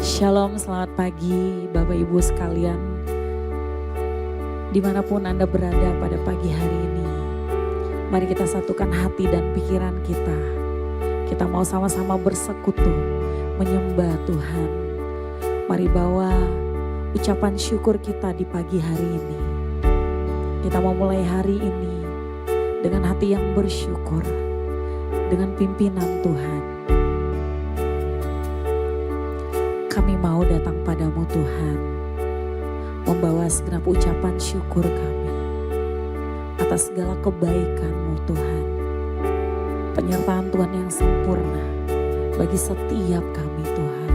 Shalom, selamat pagi Bapak Ibu sekalian. Dimanapun Anda berada pada pagi hari ini, mari kita satukan hati dan pikiran kita. Kita mau sama-sama bersekutu, menyembah Tuhan. Mari bawa ucapan syukur kita di pagi hari ini. Kita mau mulai hari ini dengan hati yang bersyukur, dengan pimpinan Tuhan. Kami mau datang padamu Tuhan, membawa segenap ucapan syukur kami atas segala kebaikan-Mu Tuhan. Penyertaan Tuhan yang sempurna bagi setiap kami Tuhan.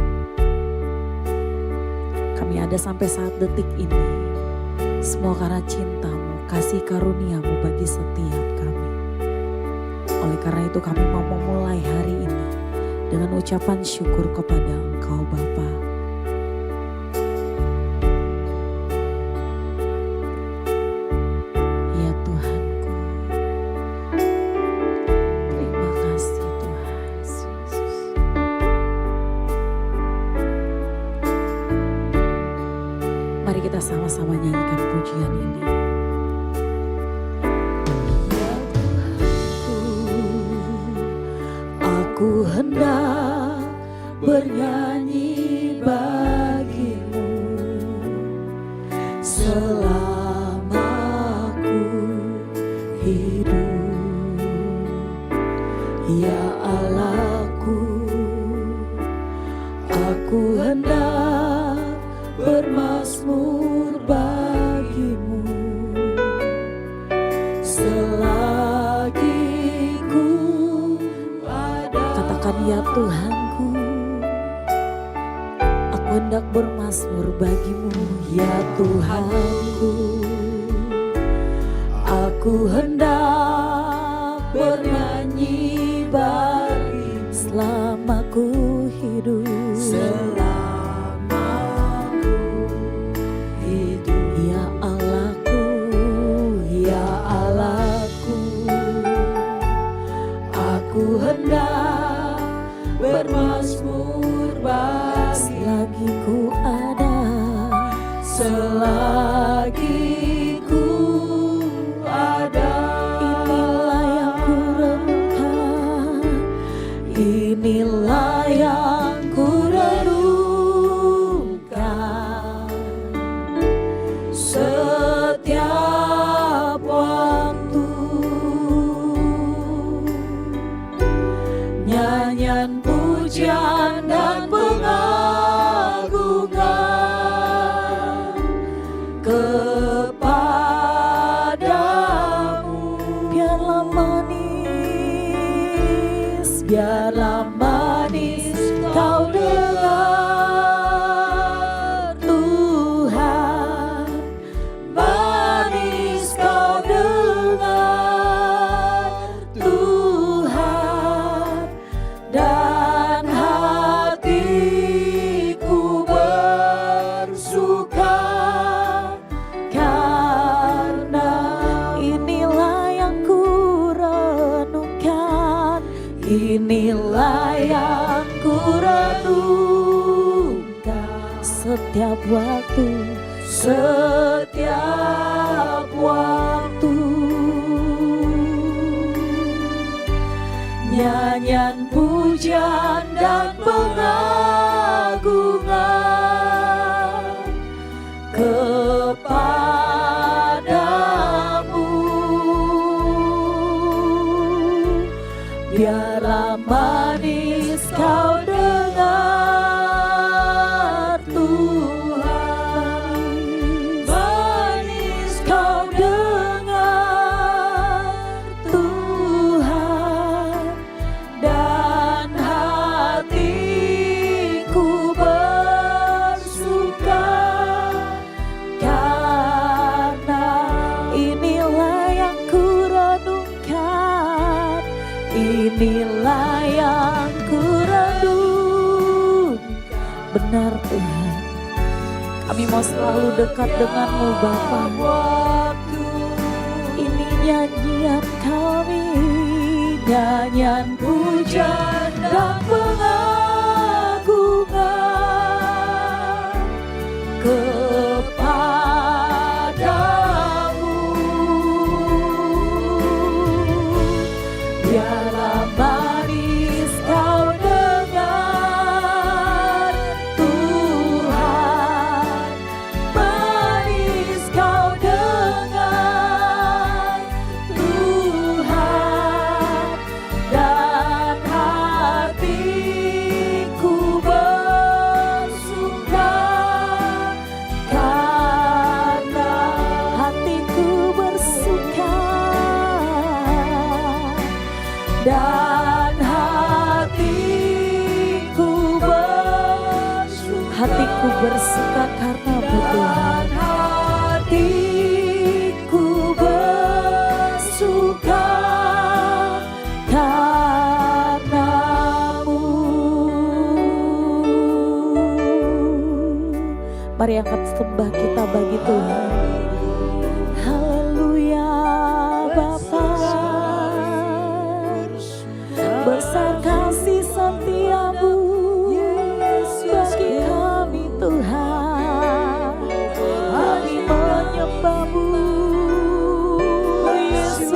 Kami ada sampai saat detik ini, semua karena cinta-Mu, kasih karunia-Mu bagi setiap kami. Oleh karena itu kami mau memulai hari ini dengan ucapan syukur kepada Engkau Bapa. Ya Tuhanku, terima kasih Tuhan Yesus. Mari kita sama-sama nyanyikan pujian ini. Ya Tuhanku, aku hendak bernyanyi bagimu selama aku hidup. Ya Allahku, aku hendak bermazmur bagimu selagi ku ada. Katakan ya Tuhanku, aku hendak bermazmur bagimu. Ya Tuhanku, aku hendak bernyanyi bagimu selama ku hidup. Selama ku hidup. Ya Allahku, ya Allahku, aku hendak bermazmur bagimu selagi ku ada. Selagi ku ada. Inilah yang ku renungkan, inilah yang ku renungkan setiap waktu. Nyanyian pujian dan pengagungan kepadamu. Biarlah manis, biarlah manis kau dengar Tuhan. Manis kau dengar Tuhan, dan hatiku bersuka karena inilah yang ku renungkan, inilah yang ku renungkan setiap waktu, setiap waktu. Nyanyian pujian dan pengagungan kepadamu. Biarlah manis kau dengar Tuhan. Manis kau dengar Tuhan, dan hatiku bersuka karena inilah yang ku renungkan, inilah yang ku renungkan. Benar Tuhan, kami mau selalu dekat dengan-Mu Bapa. Ini nyanyian kami, nyanyian pujian dan pengagungan Hatiku bersuka karena-Mu Tuhan. Hatiku bersuka karena-Mu. Mari angkat sembah kita bagi Tuhan. Haleluya Bapa, besar kasih setia-Mu bagi kami Tuhan. Kami menyembah-Mu Yesus,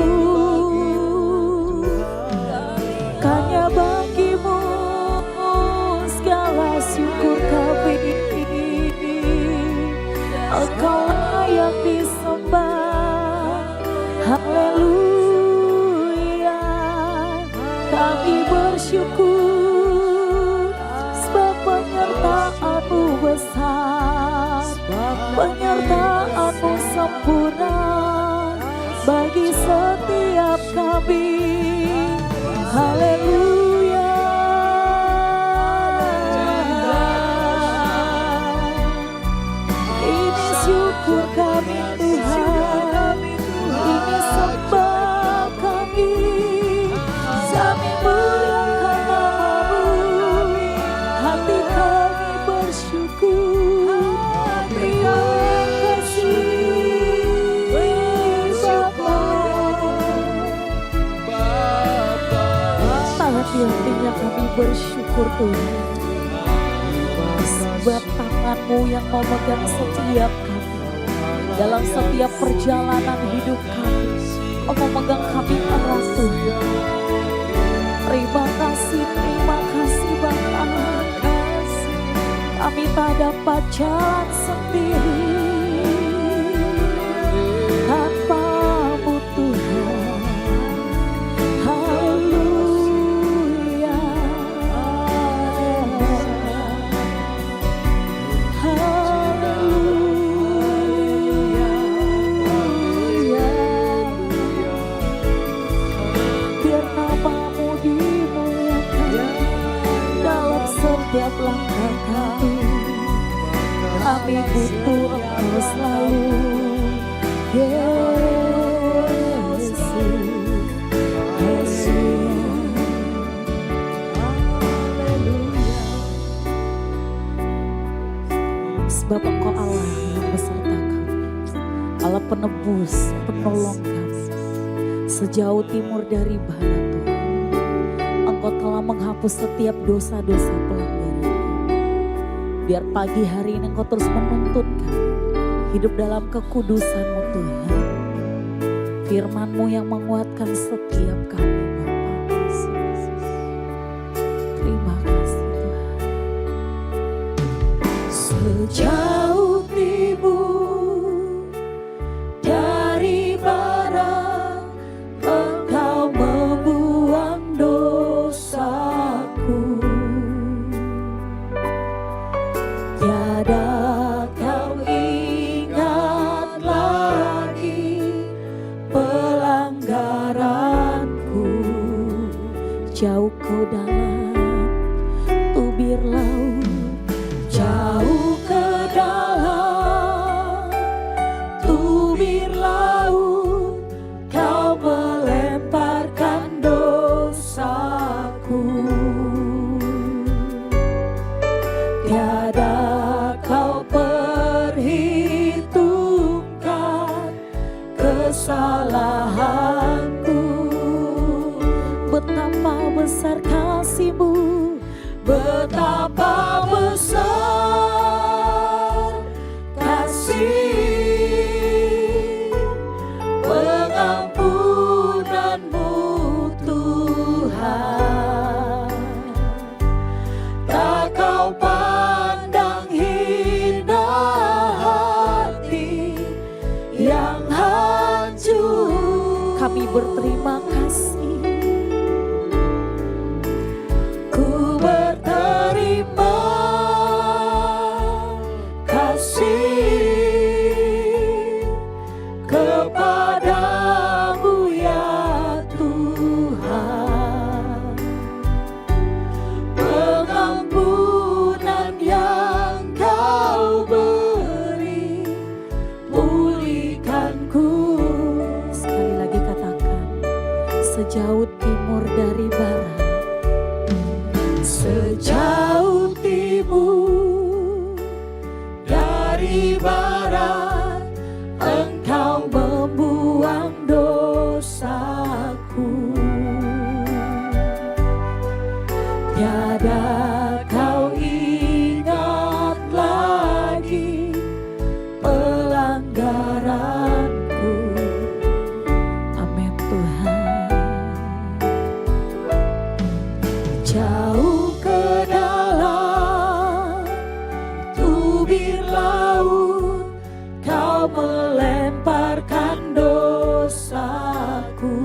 hanya bagi-Mu segala syukur kami. Engkau layak disembah. Haleluya, kami bersyukur sebab penyertaan-Mu besar, penyertaan-Mu sempurna bagi setiap kami. Haleluya. Ini syukur kami Tuhan, ini sembah kami. Kami muliakan nama-Mu, hati kami bersyukur. Terima kasih Bapa. Sangat hatinya kami bersyukur Tuhan, sebab tangan-Mu yang memegang setiap kami dalam setiap perjalanan hidup kami. Kau memegang kami erat Tuhan. Terima kasih Bapa. Kami tak dapat jalan sendiri tanpa-Mu Tuhan. Haleluya. Haleluya. Biar nama-Mu dimuliakan dalam setiap langkah kami. Kami butuh Engkau selalu, Yesus. Sebab Engkau Allah yang beserta kami, Allah penebus, penolong kami. Sejauh timur dari barat Tuhan, Engkau telah menghapus setiap dosa-dosa pelanggaran. Biar pagi hari ini Engkau terus menuntun kami hidup dalam kekudusan-Mu Tuhan. Firman-Mu yang menguatkan setiap kami Bapa. Terima kasih Tuhan. Sejauh timur dari barat, Engkau membuang dosaku. Tiada Kau ingat lagi pelanggaranku. Jauh Kau dalam tubir laut, jauh ke dalam tubir laut, Kau melemparkan dosaku. Tiada Kau perhitungkan kesalahanku. Betapa besar kasih-Mu, betapa besar kasih pengampunan-Mu Tuhan. Tak Kau pandang hina hati yang hancur. Kami berterima kasih. Ku berterima kasih kepada-Mu ya Tuhan. Pengampunan yang Kau Sejauh timur dari barat, Engkau membuang dosaku. Tiada kau ingat lagi pelanggaranku. Amin Tuhan. Jauh ke dalam tubir laut, Kau melemparkan dosaku.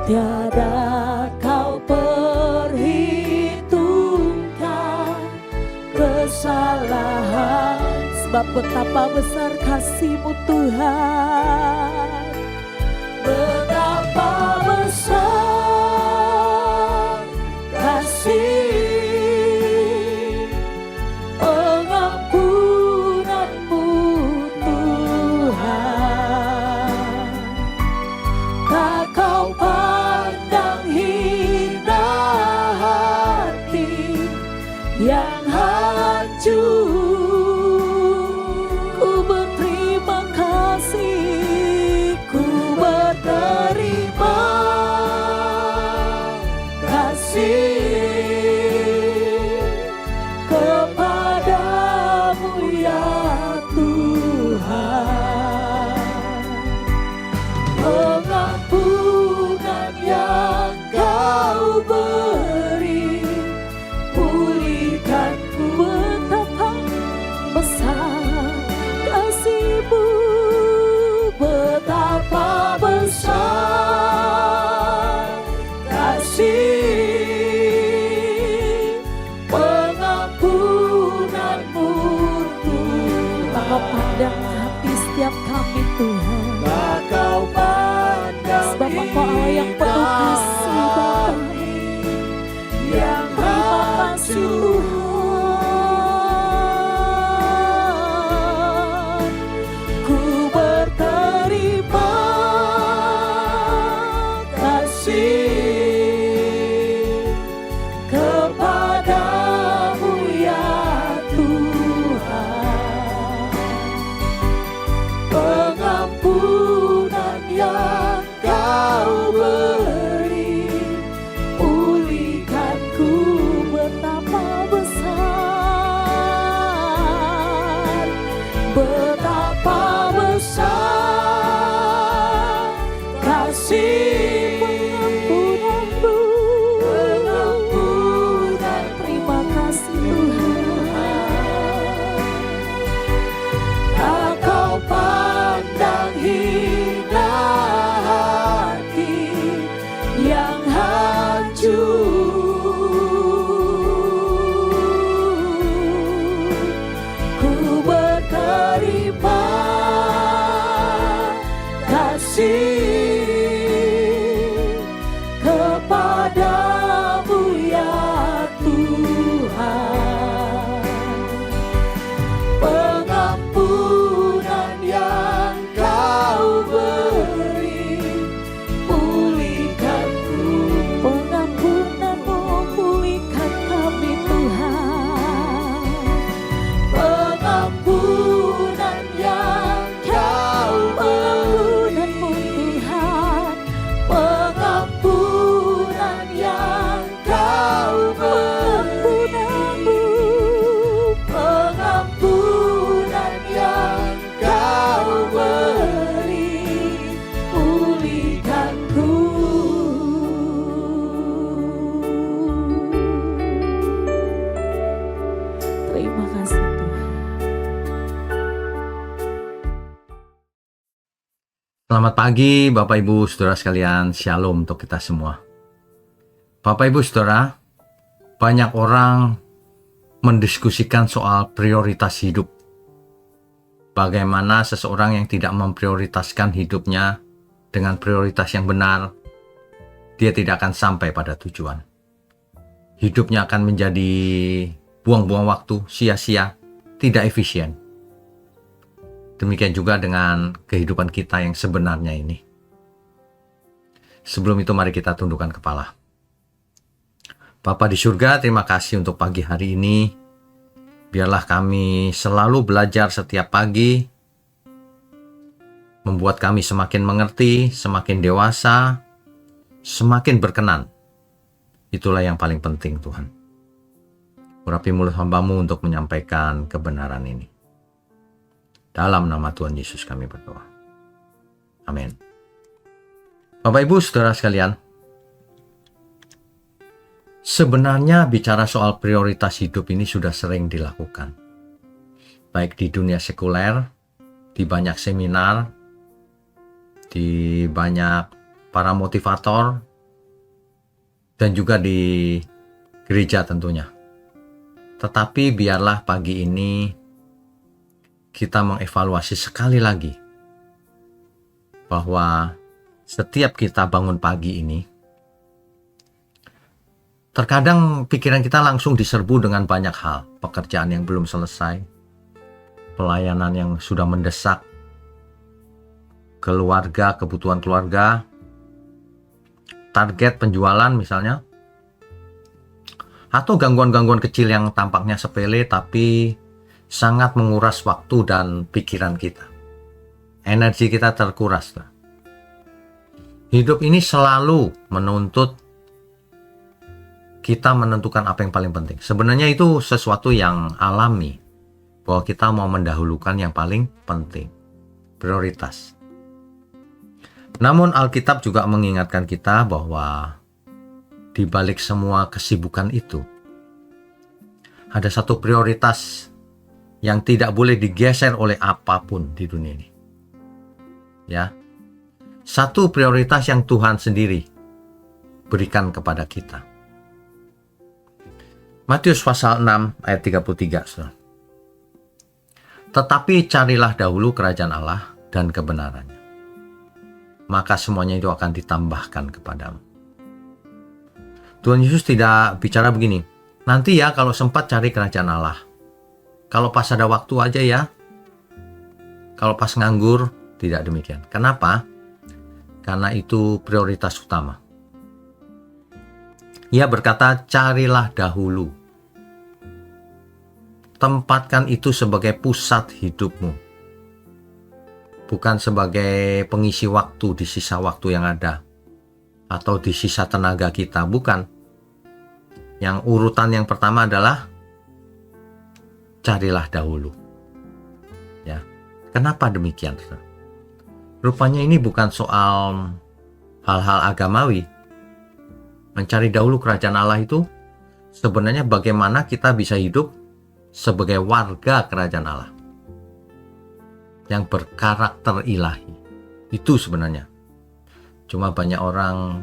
Tiada Kau perhitungkan kesalahan, sebab betapa besar kasih-Mu Tuhan. Betapa besar kasih pengampunan-Mu Tuhan. Tak Kau pandang hina hati yang hancur. Ku berterima kasih, ku berterima kasih kepadamu ya Tuhan. Pengampunan yang Kau beri, pulihkanku. Betapa besar kasih-Mu, betapa besar kasih pengampunan-Mu Tuhan. Kau pandang hati setiap kami Tuhan. Tak Kau pandang, sebab Engkau Allah yang penuh kasih Bapa. Yang terima kasih Tuhan. Ku berterima kasih kepadamu ya Tuhan. Pengampunan yang Kau beri, pulihkanku. Betapa besar, betapa besar kasih pengampunan-Mu. Pengampunan, terima kasih Tuhan. Tak Kau pandang hina hati yang hancur. Ku berterima kasih kepadamu ya Tuhan. Pengampunan yang Kau beri, pulihkanku. Pengampunan-Mu pulihkan kami Tuhan. Pengampunan yang Kau beri, Tuhan. Pengampunan yang Kau beri, pengampunan yang Kau beri, pulihkanku. Terima kasih Tuhan. Selamat pagi Bapak Ibu Saudara sekalian, Shalom untuk kita semua. Bapak Ibu Saudara, banyak orang mendiskusikan soal prioritas hidup. Bagaimana seseorang yang tidak memprioritaskan hidupnya dengan prioritas yang benar, dia tidak akan sampai pada tujuan. Hidupnya akan menjadi buang-buang waktu, sia-sia, tidak efisien. Demikian juga dengan kehidupan kita yang sebenarnya ini. Sebelum itu mari kita tundukkan kepala. Bapa di surga, terima kasih untuk pagi hari ini. Biarlah kami selalu belajar setiap pagi, membuat kami semakin mengerti, semakin dewasa, semakin berkenan. Itulah yang paling penting, Tuhan. Urapi mulut hamba-Mu untuk menyampaikan kebenaran ini. Dalam nama Tuhan Yesus kami berdoa. Amin. Bapak Ibu Saudara sekalian, sebenarnya bicara soal prioritas hidup ini sudah sering dilakukan. Baik di dunia sekuler, di banyak seminar, di banyak para motivator, dan juga di gereja tentunya. Tetapi biarlah pagi ini kita mengevaluasi sekali lagi bahwa setiap kita bangun pagi ini, terkadang pikiran kita langsung diserbu dengan banyak hal. Pekerjaan yang belum selesai, pelayanan yang sudah mendesak, keluarga, kebutuhan keluarga, target penjualan misalnya, atau gangguan-gangguan kecil yang tampaknya sepele tapi sangat menguras waktu dan pikiran kita. Energi kita terkuras. Hidup ini selalu menuntut kita menentukan apa yang paling penting. Sebenarnya itu sesuatu yang alami, bahwa kita mau mendahulukan yang paling penting, prioritas. Namun Alkitab juga mengingatkan kita bahwa di balik semua kesibukan itu, ada satu prioritas yang tidak boleh digeser oleh apapun di dunia ini. Ya, satu prioritas yang Tuhan sendiri berikan kepada kita. Matius pasal 6 ayat 33. Saudara. Tetapi carilah dahulu kerajaan Allah dan kebenarannya, maka semuanya itu akan ditambahkan kepadamu. Tuhan Yesus tidak bicara begini, nanti ya kalau sempat cari kerajaan Allah. Kalau pas ada waktu aja ya. Kalau pas nganggur, tidak demikian. Kenapa? Karena itu prioritas utama. Ia berkata, carilah dahulu. Tempatkan itu sebagai pusat hidupmu. Bukan sebagai pengisi waktu di sisa waktu yang ada. Atau di sisa tenaga kita, bukan. Yang urutan yang pertama adalah carilah dahulu. Ya. Kenapa demikian? Rupanya ini bukan soal hal-hal agamawi. Mencari dahulu kerajaan Allah itu sebenarnya bagaimana kita bisa hidup sebagai warga kerajaan Allah yang berkarakter ilahi. Itu sebenarnya. Cuma banyak orang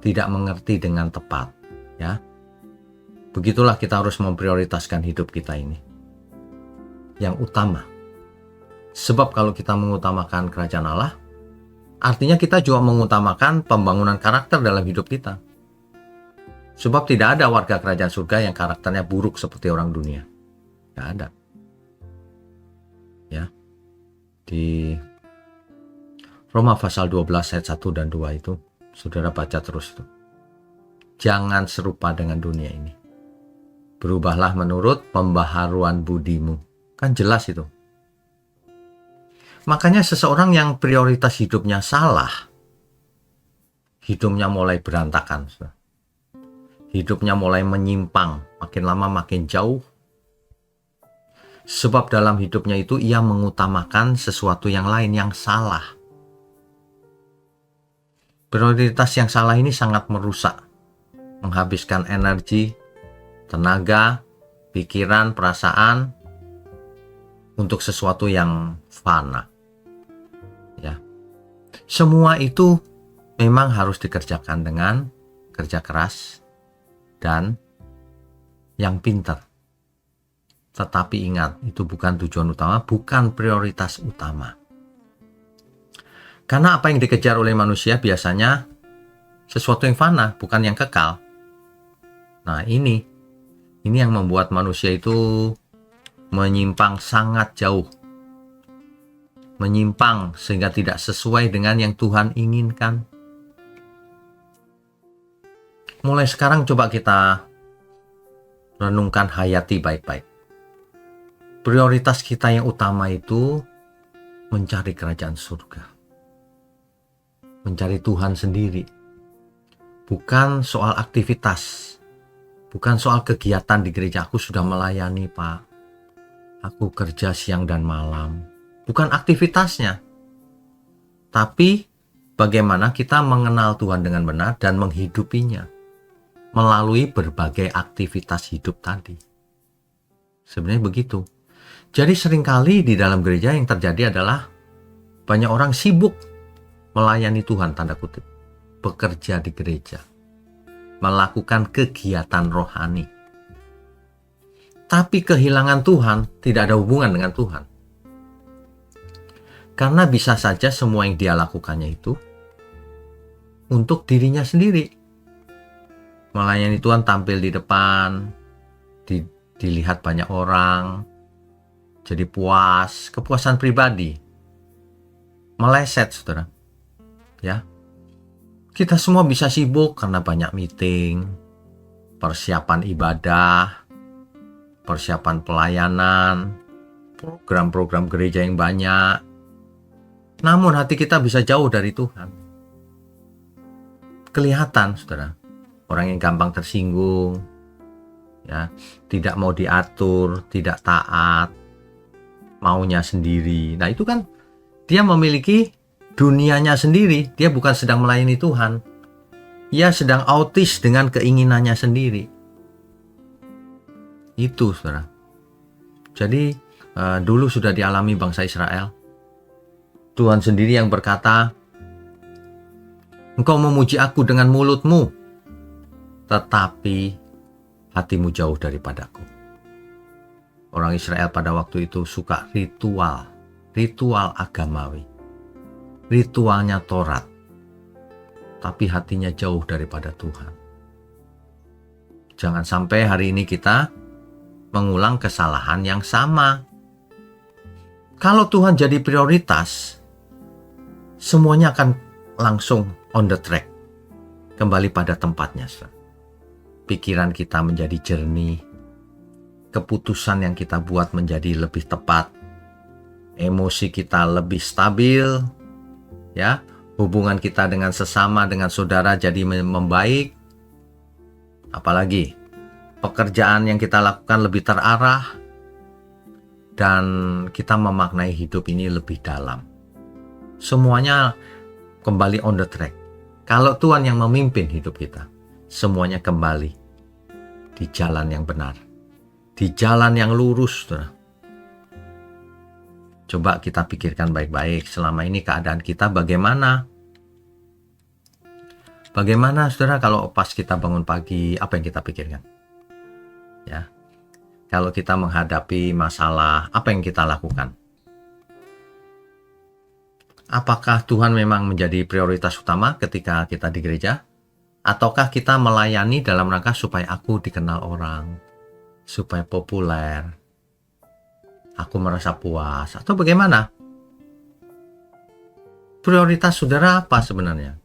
tidak mengerti dengan tepat, ya. Begitulah kita harus memprioritaskan hidup kita ini. Yang utama. Sebab kalau kita mengutamakan kerajaan Allah, artinya kita juga mengutamakan pembangunan karakter dalam hidup kita. Sebab tidak ada warga kerajaan surga yang karakternya buruk seperti orang dunia. Tidak ada. Ya. Di Roma pasal 12 ayat 1 dan 2 itu, saudara baca terus itu. Jangan serupa dengan dunia ini. Berubahlah menurut pembaharuan budimu. Kan jelas itu. Makanya seseorang yang prioritas hidupnya salah, hidupnya mulai berantakan. Hidupnya mulai menyimpang, makin lama makin jauh. Sebab dalam hidupnya itu ia mengutamakan sesuatu yang lain yang salah. Prioritas yang salah ini sangat merusak, menghabiskan energi, tenaga, pikiran, perasaan untuk sesuatu yang fana. Ya. Semua itu memang harus dikerjakan dengan kerja keras dan yang pintar. Tetapi ingat, itu bukan tujuan utama, bukan prioritas utama. Karena apa yang dikejar oleh manusia biasanya sesuatu yang fana, bukan yang kekal. Nah, ini yang membuat manusia itu menyimpang sangat jauh. Menyimpang sehingga tidak sesuai dengan yang Tuhan inginkan. Mulai sekarang coba kita renungkan, hayati baik-baik. Prioritas kita yang utama itu mencari kerajaan surga. Mencari Tuhan sendiri. Bukan soal aktivitas. Bukan soal kegiatan di gereja. Aku sudah melayani, Pak. Aku kerja siang dan malam. Bukan aktivitasnya. Tapi bagaimana kita mengenal Tuhan dengan benar dan menghidupinya melalui berbagai aktivitas hidup tadi. Sebenarnya begitu. Jadi seringkali di dalam gereja yang terjadi adalah banyak orang sibuk melayani Tuhan, tanda kutip, bekerja di gereja, melakukan kegiatan rohani. Tapi kehilangan Tuhan tidak ada hubungan dengan Tuhan. Karena bisa saja semua yang dia lakukannya itu untuk dirinya sendiri. Melayani Tuhan, tampil di depan, dilihat banyak orang, jadi puas, kepuasan pribadi. Meleset, saudara. Ya, kita semua bisa sibuk karena banyak meeting, persiapan ibadah, persiapan pelayanan, program-program gereja yang banyak. Namun hati kita bisa jauh dari Tuhan. Kelihatan, saudara, orang yang gampang tersinggung, ya, tidak mau diatur, tidak taat, maunya sendiri. Nah, itu kan dia memiliki dunianya sendiri. Dia bukan sedang melayani Tuhan. Ia sedang autis dengan keinginannya sendiri. Itu, saudara. Jadi dulu sudah dialami bangsa Israel. Tuhan sendiri yang berkata, "Engkau memuji aku dengan mulutmu, tetapi hatimu jauh daripadaku." Orang Israel pada waktu itu suka ritual agamawi, ritualnya Taurat, tapi hatinya jauh daripada Tuhan. Jangan sampai hari ini kita mengulang kesalahan yang sama. Kalau Tuhan jadi prioritas, semuanya akan langsung on the track, kembali pada tempatnya. Pikiran kita menjadi jernih, keputusan yang kita buat menjadi lebih tepat, emosi kita lebih stabil, ya, hubungan kita dengan sesama, dengan saudara jadi membaik. Apalagi pekerjaan yang kita lakukan lebih terarah, dan kita memaknai hidup ini lebih dalam. Semuanya kembali on the track. Kalau Tuhan yang memimpin hidup kita, semuanya kembali di jalan yang benar, di jalan yang lurus. Coba kita pikirkan baik-baik, selama ini keadaan kita bagaimana? Bagaimana, saudara, kalau pas kita bangun pagi, apa yang kita pikirkan? Ya, kalau kita menghadapi masalah, apa yang kita lakukan? Apakah Tuhan memang menjadi prioritas utama ketika kita di gereja? Ataukah kita melayani dalam rangka supaya aku dikenal orang, supaya populer, aku merasa puas, atau bagaimana? Prioritas saudara apa sebenarnya?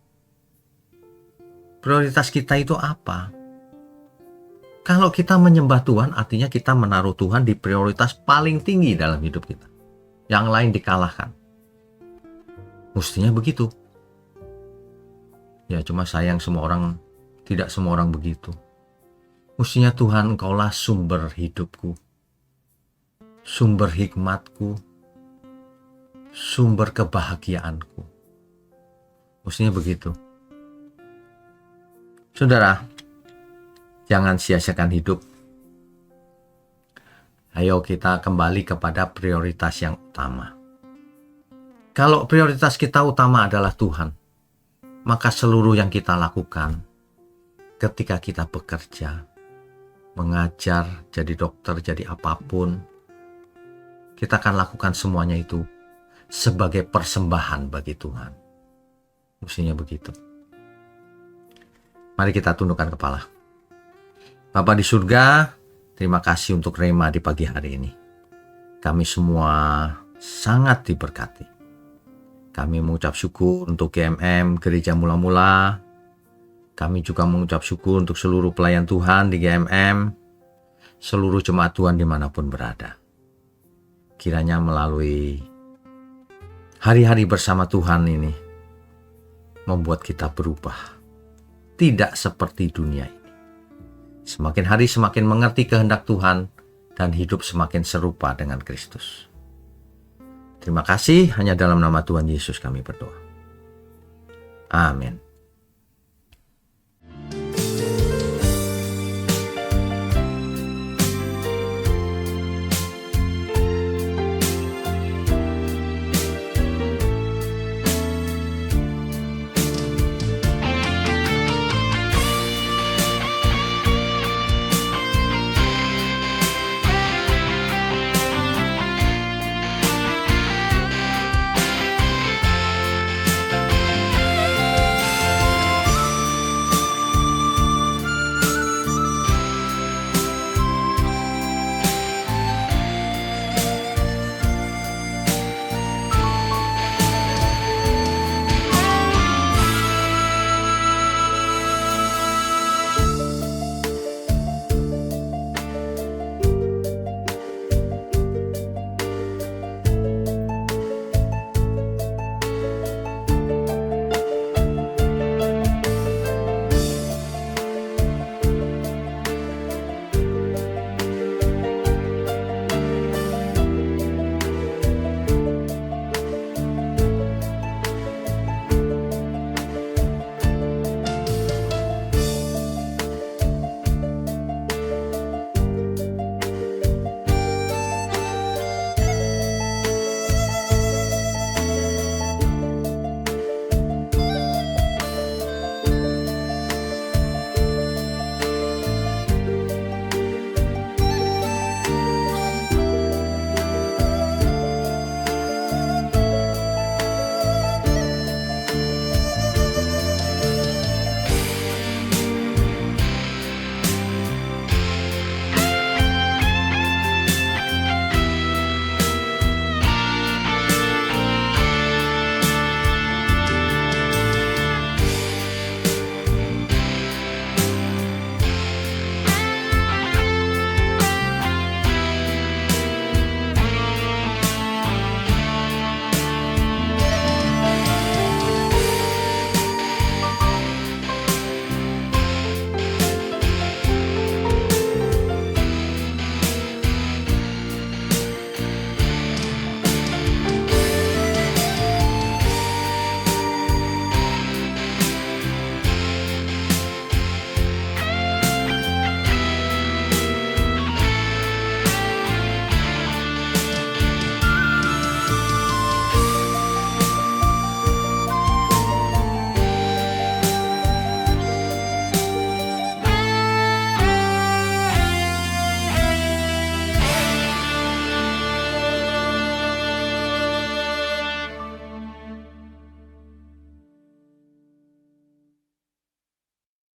Prioritas kita itu apa? Kalau kita menyembah Tuhan, artinya kita menaruh Tuhan di prioritas paling tinggi dalam hidup kita. Yang lain dikalahkan. Mestinya begitu. Ya, cuma sayang tidak semua orang begitu. Mestinya Tuhan, Engkaulah sumber hidupku, sumber hikmatku, sumber kebahagiaanku. Mestinya begitu. Saudara, jangan sia-siakan hidup. Ayo kita kembali kepada prioritas yang utama. Kalau prioritas kita utama adalah Tuhan, maka seluruh yang kita lakukan ketika kita bekerja, mengajar, jadi dokter, jadi apapun, kita akan lakukan semuanya itu sebagai persembahan bagi Tuhan. Mestinya begitu. Mari kita tundukkan kepala. Bapa di surga, terima kasih untuk Rema di pagi hari ini. Kami semua sangat diberkati. Kami mengucap syukur untuk GMM, Gereja Mula-Mula. Kami juga mengucap syukur untuk seluruh pelayan Tuhan di GMM, seluruh jemaat Tuhan dimanapun berada. Kiranya melalui hari-hari bersama Tuhan ini, membuat kita berubah. Tidak seperti dunia ini. Semakin hari semakin mengerti kehendak Tuhan dan hidup semakin serupa dengan Kristus. Terima kasih, hanya dalam nama Tuhan Yesus kami berdoa. Amin.